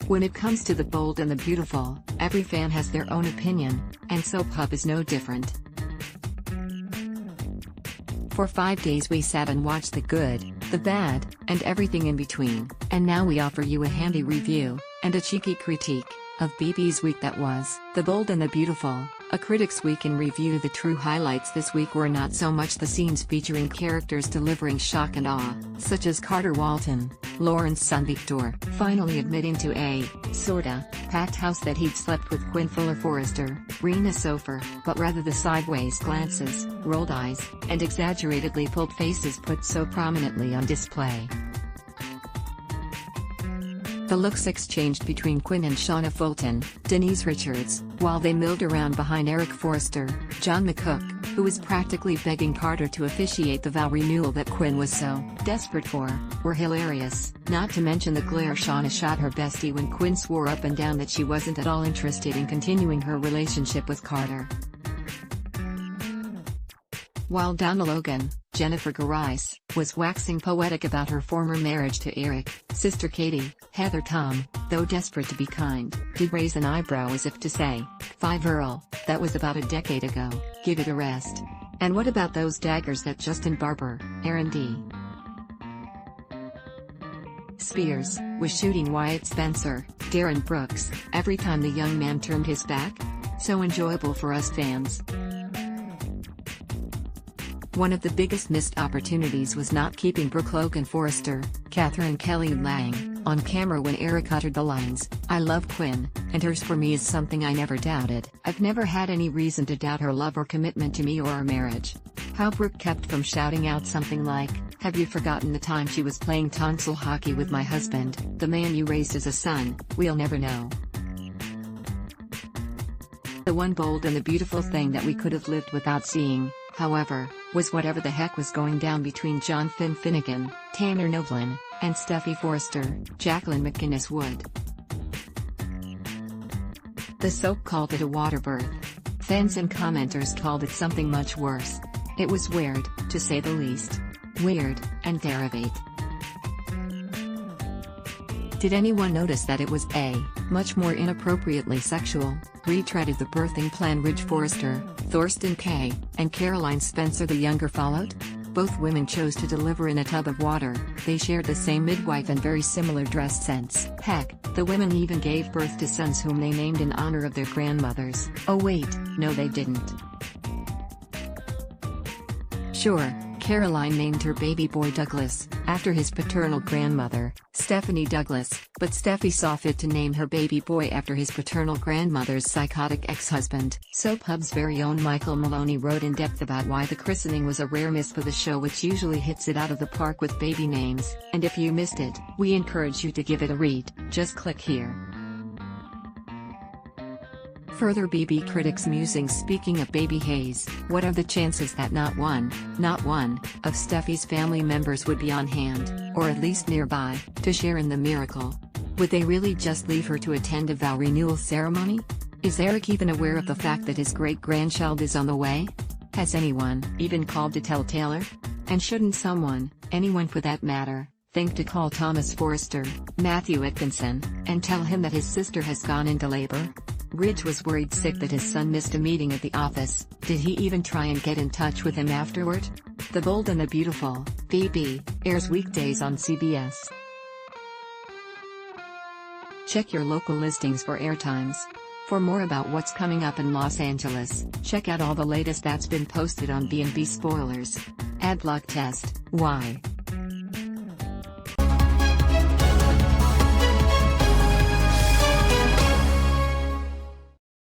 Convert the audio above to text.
When it comes to The Bold and the Beautiful, every fan has their own opinion, and Soap Hub is no different. For 5 days we sat and watched the good, the bad, and everything in between, and now we offer you a handy review, and a cheeky critique, of BB's week that was. The Bold and the Beautiful, a critic's week in review. The true highlights this week were not so much the scenes featuring characters delivering shock and awe, such as Carter Walton, Lauren's son Victor, finally admitting to a, sorta, packed house that he'd slept with Quinn Fuller Forrester, Rena Sofer, but rather the sideways glances, rolled eyes, and exaggeratedly pulled faces put so prominently on display. The looks exchanged between Quinn and Shauna Fulton, Denise Richards, while they milled around behind Eric Forrester, John McCook, who was practically begging Carter to officiate the vow renewal that Quinn was so desperate for, were hilarious, not to mention the glare Shauna shot her bestie when Quinn swore up and down that she wasn't at all interested in continuing her relationship with Carter. While Donna Logan, Jennifer Garais, was waxing poetic about her former marriage to Eric, Sister Katie, Heather Tom, though desperate to be kind, did raise an eyebrow as if to say, "5 Earl, that was about a decade ago, give it a rest. And what about those daggers that Justin Barber, Aaron D. Spears, was shooting Wyatt Spencer, Darren Brooks, every time the young man turned his back? So enjoyable for us fans." One of the biggest missed opportunities was not keeping Brooke Logan Forrester, Catherine Kelly Lang, on camera when Eric uttered the lines, "I love Quinn, and hers for me is something I never doubted. I've never had any reason to doubt her love or commitment to me or our marriage." How Brooke kept from shouting out something like, "Have you forgotten the time she was playing tonsil hockey with my husband, the man you raised as a son? We'll never know." The one bold and the beautiful thing that we could have lived without seeing, however, was whatever the heck was going down between John Finn Finnegan, Tanner Novlin, and Steffi Forrester, Jacqueline McInnes Wood. The soap called it a water birth. Fans and commenters called it something much worse. It was weird, to say the least. Weird, and derivate. Did anyone notice that it was a, much more inappropriately sexual, retread of the birthing plan Ridge Forrester, Thorsten Kaye, and Caroline Spencer the younger followed? Both women chose to deliver in a tub of water, they shared the same midwife and very similar dress sense. Heck, the women even gave birth to sons whom they named in honor of their grandmothers. Oh wait, no they didn't. Sure, Caroline named her baby boy Douglas, after his paternal grandmother, Stephanie Douglas, but Steffi saw fit to name her baby boy after his paternal grandmother's psychotic ex-husband. Soap Hub's very own Michael Maloney wrote in depth about why the christening was a rare miss for the show, which usually hits it out of the park with baby names, and if you missed it, we encourage you to give it a read, just click here. Further BB critics musings. Speaking of baby Hayes, what are the chances that not one, of Steffi's family members would be on hand, or at least nearby, to share in the miracle? Would they really just leave her to attend a vow renewal ceremony? Is Eric even aware of the fact that his great-grandchild is on the way? Has anyone even called to tell Taylor? And shouldn't someone, anyone for that matter, think to call Thomas Forrester, Matthew Atkinson, and tell him that his sister has gone into labor? Ridge was worried sick that his son missed a meeting at the office. Did he even try and get in touch with him afterward? The Bold and the Beautiful, BB, airs weekdays on CBS. Check your local listings for airtimes. For more about what's coming up in Los Angeles, check out all the latest that's been posted on B&B Spoilers. Adblock test, why?